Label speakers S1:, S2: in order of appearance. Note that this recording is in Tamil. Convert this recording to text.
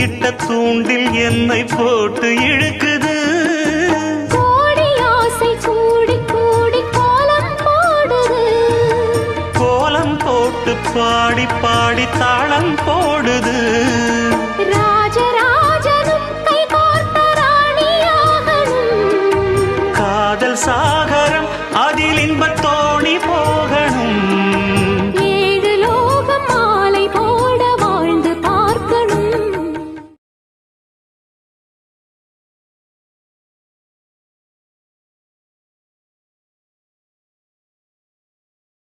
S1: இட்ட தூண்டில் என்னை போட்டு இழுக்குது.
S2: கோடி ஆசை கூடி கூடி கோலம் போடுது.
S1: கோலம் போட்டு பாடி பாடி தாளம் போடுது.